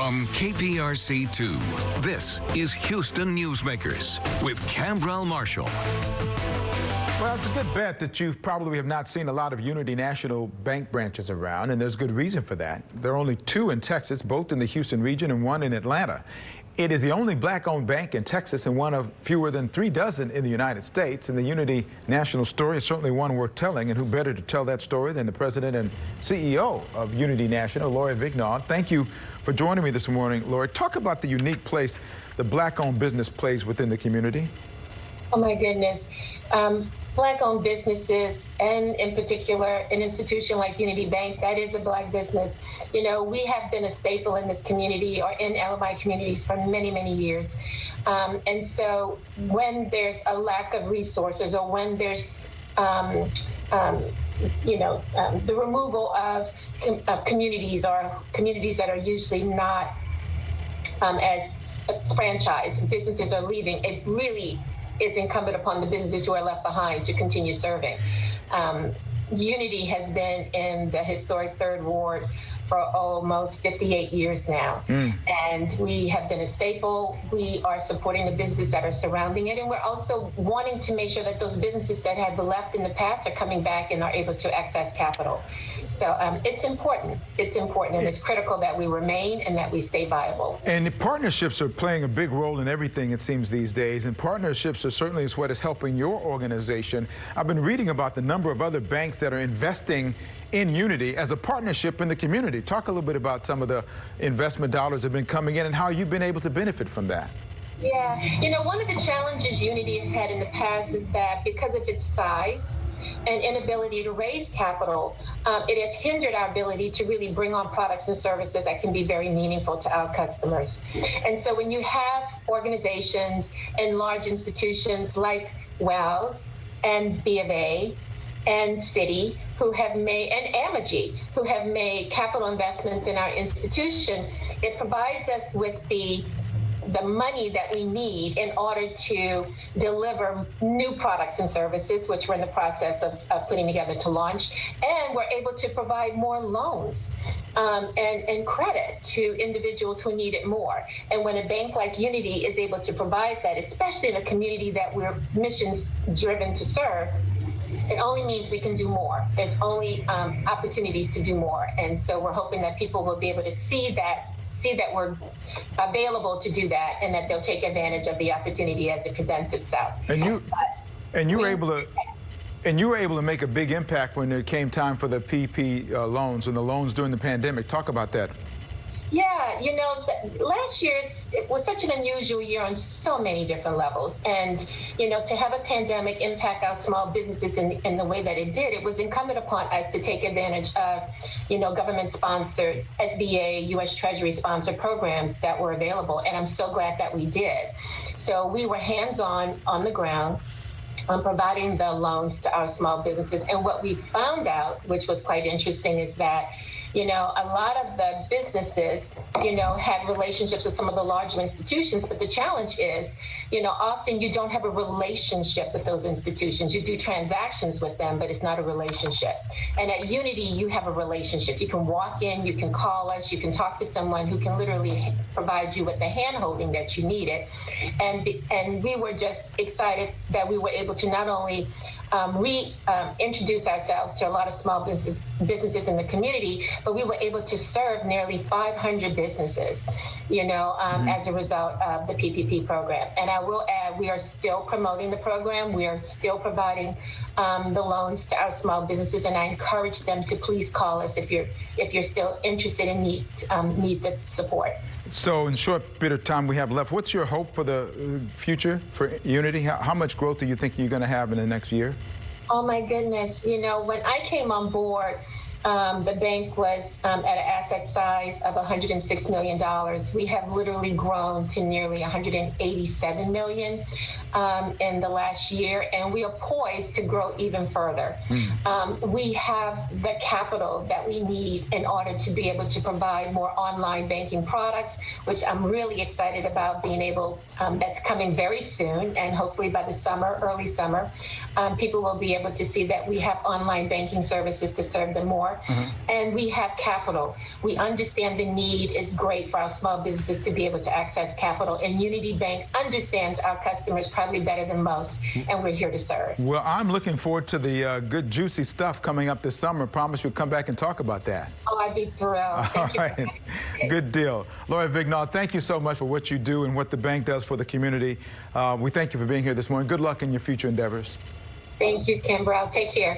From KPRC2, this is Houston Newsmakers with Cambrell Marshall. Well, it's a good bet that you probably have not seen a lot of Unity National Bank branches around, and there's good reason for that. There are only 2 in Texas, both in the Houston region and 1 in Atlanta. It is the only black-owned bank in Texas and one of fewer than 3 dozen in the United States. And the Unity National story is certainly one worth telling, and who better to tell that story than the president and CEO of Unity National, Lori Vignaud. Thank you for joining me this morning, Lori. Talk about the unique place the black-owned business plays within the community. Oh my goodness. Black-owned businesses, and in particular, an institution like Unity Bank, that is a Black business. You know, we have been a staple in this community or in LMI communities for many, many years. And so when there's a lack of resources or when there's, the removal of communities or communities that are usually not as franchised, businesses are leaving, it really is incumbent upon the businesses who are left behind to continue serving. Unity has been in the historic 3rd Ward for almost 58 years now. And we have been a staple. We are supporting the businesses that are surrounding it. And we're also wanting to make sure that those businesses that have left in the past are coming back and are able to access capital. So it's important. It's important, and it's critical that we remain and that we stay viable. And the partnerships are playing a big role in everything, it seems, these days. And partnerships are certainly what is helping your organization. I've been reading about the number of other banks that are investing in Unity as a partnership in the community. Talk a little bit about some of the investment dollars that have been coming in and how you've been able to benefit from that. Yeah, you know, one of the challenges Unity has had in the past is that because of its size and inability to raise capital, it has hindered our ability to really bring on products and services that can be very meaningful to our customers. And so when you have organizations and large institutions like Wells and B of A and Citi who have made, and Amegy, who have made capital investments in our institution, it provides us with the money that we need in order to deliver new products and services, which we're in the process of putting together to launch. And we're able to provide more loans and credit to individuals who need it more. And when a bank like Unity is able to provide that, especially in a community that we're missions driven to serve, it only means we can do more. There's only opportunities to do more. And so we're hoping that people will be able to see that we're available to do that, and that they'll take advantage of the opportunity as it presents itself. And you were able to make a big impact when it came time for the PPP loans and the loans during the pandemic. Talk about that. Yeah, you know, last year it was such an unusual year on so many different levels. And, you know, to have a pandemic impact our small businesses in the way that it did, it was incumbent upon us to take advantage of, you know, government-sponsored SBA, U.S. Treasury-sponsored programs that were available. And I'm so glad that we did. So we were hands-on on the ground on providing the loans to our small businesses. And what we found out, which was quite interesting, is that you know, a lot of the businesses, you know, had relationships with some of the larger institutions, but the challenge is, you know, often you don't have a relationship with those institutions. You do transactions with them, but it's not a relationship. And at Unity, you have a relationship. You can walk in, you can call us, you can talk to someone who can literally provide you with the hand-holding that you needed. And we were just excited that we were able to not only reintroduce ourselves to a lot of small businesses in the community, but we were able to serve nearly 500 businesses, you know, as a result of the PPP program. And I will add, we are still promoting the program. We are still providing the loans to our small businesses, and I encourage them to please call us if you're still interested and need the support. So in short bit of time we have left, what's your hope for the future for Unity? How much growth do you think you're going to have in the next year? Oh my goodness. You know, when I came on board, the bank was at an asset size of $106 million. We have literally grown to nearly $187 million in the last year, and we are poised to grow even further. We have the capital that we need in order to be able to provide more online banking products, which I'm really excited about being able, that's coming very soon, and hopefully by the summer, early summer, people will be able to see that we have online banking services to serve them more. are, and we have capital. We understand the need is great for our small businesses to be able to access capital, and Unity Bank understands our customers probably better than most, and we're here to serve. Well, I'm looking forward to the good, juicy stuff coming up this summer. Promise you'll come back and talk about that. Oh, I'd be thrilled. All right. Good deal. Lori Vignaw, thank you so much for what you do and what the bank does for the community. We thank you for being here this morning. Good luck in your future endeavors. Thank you, Kimber. Take care.